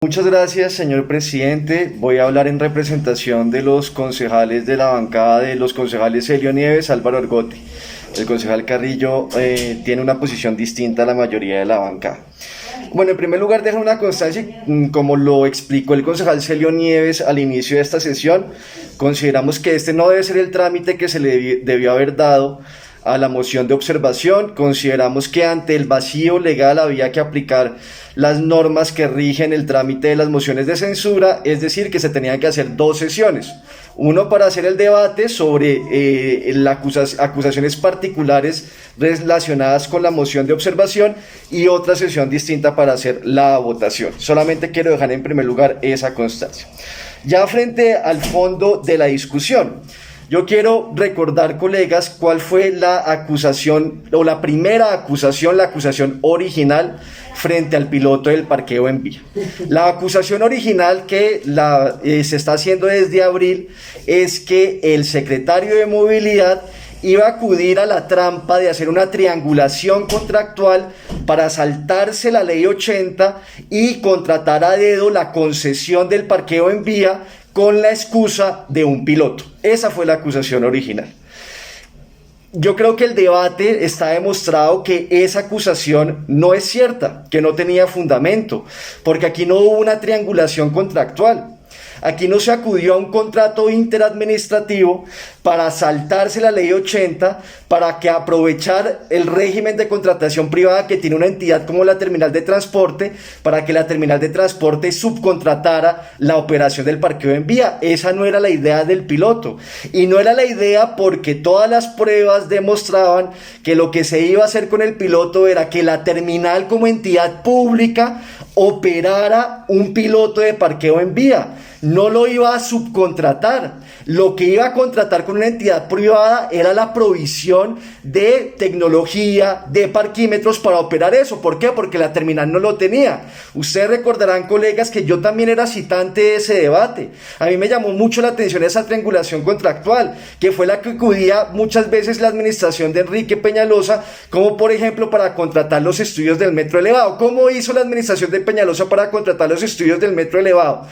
Muchas gracias, señor presidente. Voy a hablar en representación de los concejales de la bancada de los concejales Helio Nieves, Álvaro Argote. El concejal Carrillo tiene una posición distinta a la mayoría de la bancada. Bueno, en primer lugar, dejar una constancia, como lo explicó el concejal Celio Nieves al inicio de esta sesión, consideramos que este no debe ser el trámite que se le debió haber dado a la moción de observación. Consideramos que ante el vacío legal había que aplicar las normas que rigen el trámite de las mociones de censura, es decir, que se tenían que hacer dos sesiones. Uno para hacer el debate sobre las acusaciones particulares relacionadas con la moción de observación y otra sesión distinta para hacer la votación. Solamente quiero dejar en primer lugar esa constancia. Ya frente al fondo de la discusión, yo quiero recordar, colegas, cuál fue la acusación o la primera acusación, la acusación original frente al piloto del parqueo en vía. La acusación original que se está haciendo desde abril es que el secretario de Movilidad iba a acudir a la trampa de hacer una triangulación contractual para saltarse la ley 80 y contratar a dedo la concesión del parqueo en vía con la excusa de un piloto. Esa fue la acusación original. Yo creo que el debate está demostrado que esa acusación no es cierta, que no tenía fundamento, porque aquí no hubo una triangulación contractual. Aquí no se acudió a un contrato interadministrativo para saltarse la ley 80, para que aprovechar el régimen de contratación privada que tiene una entidad como la terminal de transporte, para que la terminal de transporte subcontratara la operación del parqueo en vía. Esa no era la idea del piloto. Y no era la idea porque todas las pruebas demostraban que lo que se iba a hacer con el piloto era que la terminal como entidad pública operara un piloto de parqueo en vía. No lo iba a subcontratar. Lo que iba a contratar con una entidad privada era la provisión de tecnología, de parquímetros para operar eso. ¿Por qué? Porque la terminal no lo tenía. Ustedes recordarán, colegas, que yo también era citante de ese debate. A mí me llamó mucho la atención esa triangulación contractual, que fue la que acudía muchas veces la administración de Enrique Peñalosa, como por ejemplo para contratar los estudios del metro elevado. ¿Cómo hizo la administración de Peñalosa para contratar los estudios del metro elevado?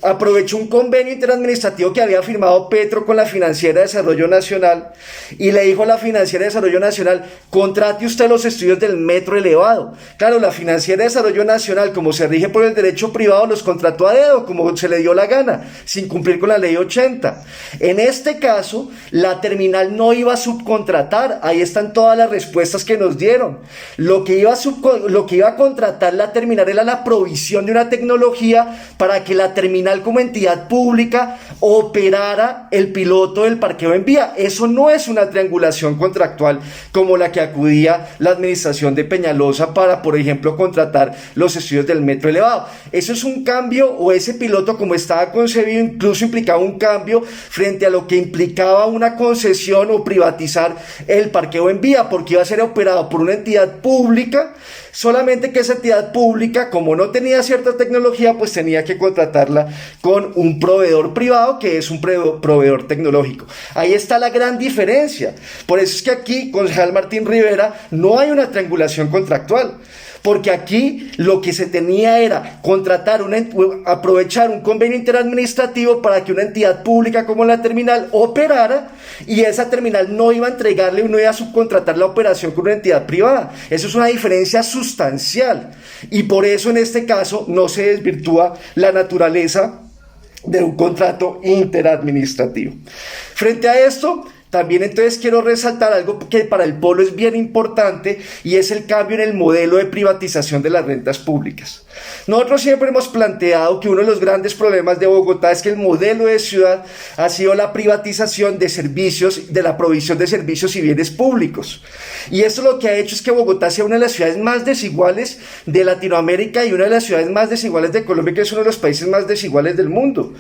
Aprovechó un convenio interadministrativo que había firmado Petro con la Financiera de Desarrollo Nacional y le dijo a la Financiera de Desarrollo Nacional: contrate usted los estudios del metro elevado. Claro, la Financiera de Desarrollo Nacional, como se rige por el derecho privado, los contrató a dedo, como se le dio la gana, sin cumplir con la ley 80. En este caso, la terminal no iba a subcontratar. Ahí están todas las respuestas que nos dieron. Lo que iba a contratar la terminal era la provisión de una tecnología para que la terminal como entidad pública operara el piloto del parqueo en vía. Eso no es una triangulación contractual como la que acudía la administración de Peñalosa para, por ejemplo, contratar los estudios del metro elevado. Eso es un cambio, o ese piloto como estaba concebido incluso implicaba un cambio frente a lo que implicaba una concesión o privatizar el parqueo en vía, porque iba a ser operado por una entidad pública. Solamente que esa entidad pública, como no tenía cierta tecnología, pues tenía que contratarla con un proveedor privado que es un proveedor tecnológico. Ahí está la gran diferencia. Por eso es que aquí, concejal Martín Rivera, no hay una triangulación contractual. Porque aquí lo que se tenía era aprovechar un convenio interadministrativo para que una entidad pública como la terminal operara, y esa terminal no iba a entregarle, no iba a subcontratar la operación con una entidad privada. Eso es una diferencia sustancial, y por eso en este caso no se desvirtúa la naturaleza de un contrato interadministrativo. Frente a esto, también entonces quiero resaltar algo que para el Polo es bien importante, y es el cambio en el modelo de privatización de las rentas públicas. Nosotros siempre hemos planteado que uno de los grandes problemas de Bogotá es que el modelo de ciudad ha sido la privatización de servicios, de la provisión de servicios y bienes públicos. Y esto lo que ha hecho es que Bogotá sea una de las ciudades más desiguales de Latinoamérica y una de las ciudades más desiguales de Colombia, que es uno de los países más desiguales del mundo.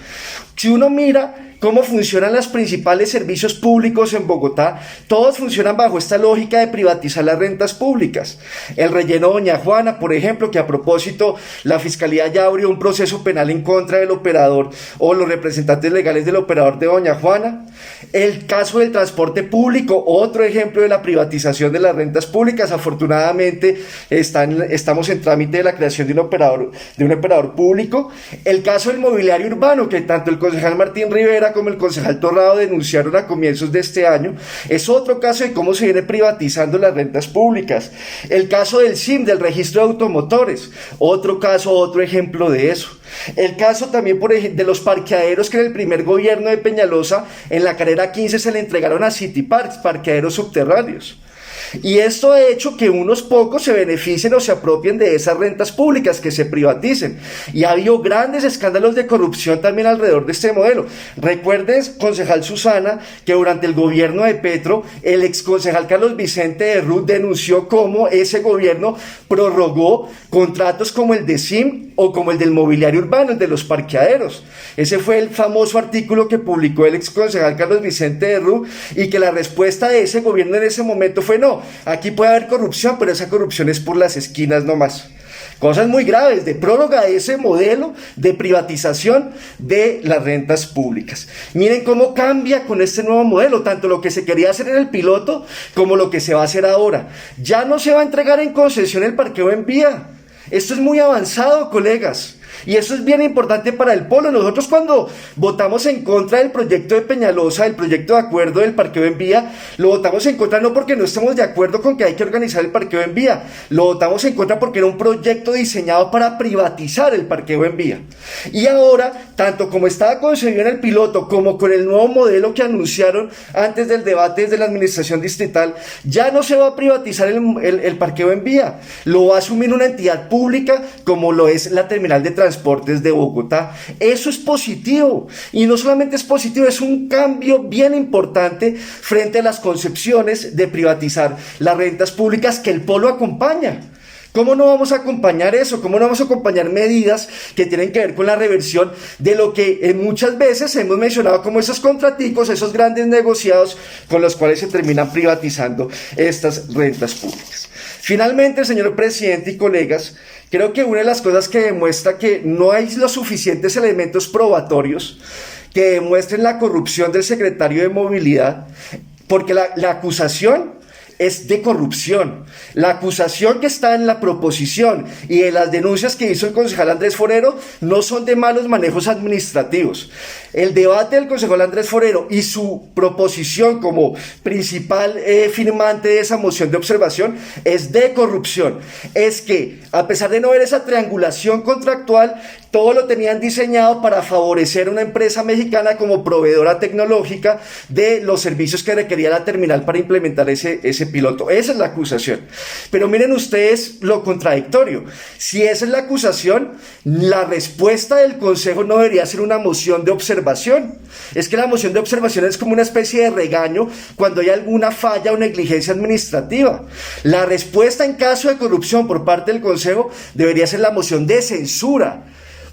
Si uno mira cómo funcionan los principales servicios públicos en Bogotá, todos funcionan bajo esta lógica de privatizar las rentas públicas. El relleno Doña Juana, por ejemplo, que a propósito la Fiscalía ya abrió un proceso penal en contra del operador o los representantes legales del operador de Doña Juana. El caso del transporte público, otro ejemplo de la privatización de las rentas públicas. Afortunadamente estamos en trámite de la creación de un operador público. El caso del mobiliario urbano, que tanto el concejal Martín Rivera como el concejal Torrado denunciaron a comienzos de este año, es otro caso de cómo se viene privatizando las rentas públicas. El caso del SIM, del registro de automotores, otro caso, otro ejemplo de eso. El caso también, por ejemplo, de los parqueaderos, que en el primer gobierno de Peñalosa, en la carrera 15, se le entregaron a City Parks, parqueaderos subterráneos. Y esto ha hecho que unos pocos se beneficien o se apropien de esas rentas públicas, que se privaticen. Y ha habido grandes escándalos de corrupción también alrededor de este modelo. Recuerden, concejal Susana, que durante el gobierno de Petro, el exconcejal Carlos Vicente de Rut denunció cómo ese gobierno prorrogó contratos como el de SIM o como el del mobiliario urbano, el de los parqueaderos. Ese fue el famoso artículo que publicó el exconcejal Carlos Vicente de Rut, y que la respuesta de ese gobierno en ese momento fue: no, aquí puede haber corrupción, pero esa corrupción es por las esquinas nomás. Cosas muy graves de prórroga de ese modelo de privatización de las rentas públicas. Miren cómo cambia con este nuevo modelo, tanto lo que se quería hacer en el piloto como lo que se va a hacer ahora. Ya no se va a entregar en concesión el parqueo en vía. Esto es muy avanzado, colegas. Y eso es bien importante para el polo. Nosotros, cuando votamos en contra del proyecto de Peñalosa, del proyecto de acuerdo del parqueo en vía, lo votamos en contra no porque no estemos de acuerdo con que hay que organizar el parqueo en vía, lo votamos en contra porque era un proyecto diseñado para privatizar el parqueo en vía. Y ahora, tanto como estaba concebido en el piloto como con el nuevo modelo que anunciaron antes del debate desde la administración distrital, ya no se va a privatizar el parqueo en vía, lo va a asumir una entidad pública como lo es la terminal de transportes de Bogotá. Eso es positivo, y no solamente es positivo, es un cambio bien importante frente a las concepciones de privatizar las rentas públicas que el polo acompaña. ¿Cómo no vamos a acompañar eso? ¿Cómo no vamos a acompañar medidas que tienen que ver con la reversión de lo que muchas veces hemos mencionado como esos contraticos, esos grandes negociados con los cuales se terminan privatizando estas rentas públicas? Finalmente, señor presidente y colegas, creo que una de las cosas que demuestra que no hay los suficientes elementos probatorios que demuestren la corrupción del secretario de Movilidad, porque la acusación es de corrupción. La acusación que está en la proposición y de las denuncias que hizo el concejal Andrés Forero no son de malos manejos administrativos. El debate del concejal Andrés Forero y su proposición como principal firmante de esa moción de observación es de corrupción. Es que, a pesar de no haber esa triangulación contractual, todo lo tenían diseñado para favorecer a una empresa mexicana como proveedora tecnológica de los servicios que requería la terminal para implementar ese piloto. Esa es la acusación. Pero miren ustedes lo contradictorio. Si esa es la acusación, la respuesta del Consejo no debería ser una moción de observación. Es que la moción de observación es como una especie de regaño cuando hay alguna falla o negligencia administrativa. La respuesta en caso de corrupción por parte del Consejo debería ser la moción de censura,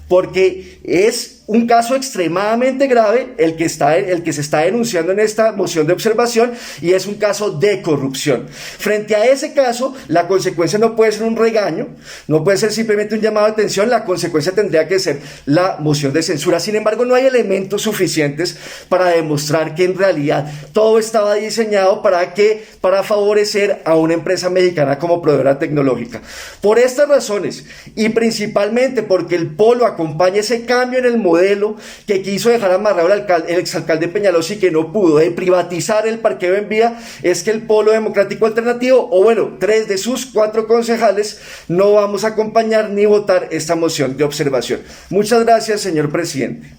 porque es un caso extremadamente grave el que se está denunciando en esta moción de observación, y es un caso de corrupción. Frente a ese caso, la consecuencia no puede ser un regaño, no puede ser simplemente un llamado de atención, la consecuencia tendría que ser la moción de censura. Sin embargo, no hay elementos suficientes para demostrar que en realidad todo estaba diseñado para favorecer a una empresa mexicana como proveedora tecnológica. Por estas razones, y principalmente porque el polo acompaña ese cambio en el modelo que quiso dejar amarrado el exalcalde Peñalosa y que no pudo, de privatizar el parqueo en vía, es que el Polo Democrático Alternativo, o bueno, 3 de sus 4 concejales, no vamos a acompañar ni votar esta moción de observación. Muchas gracias, señor presidente.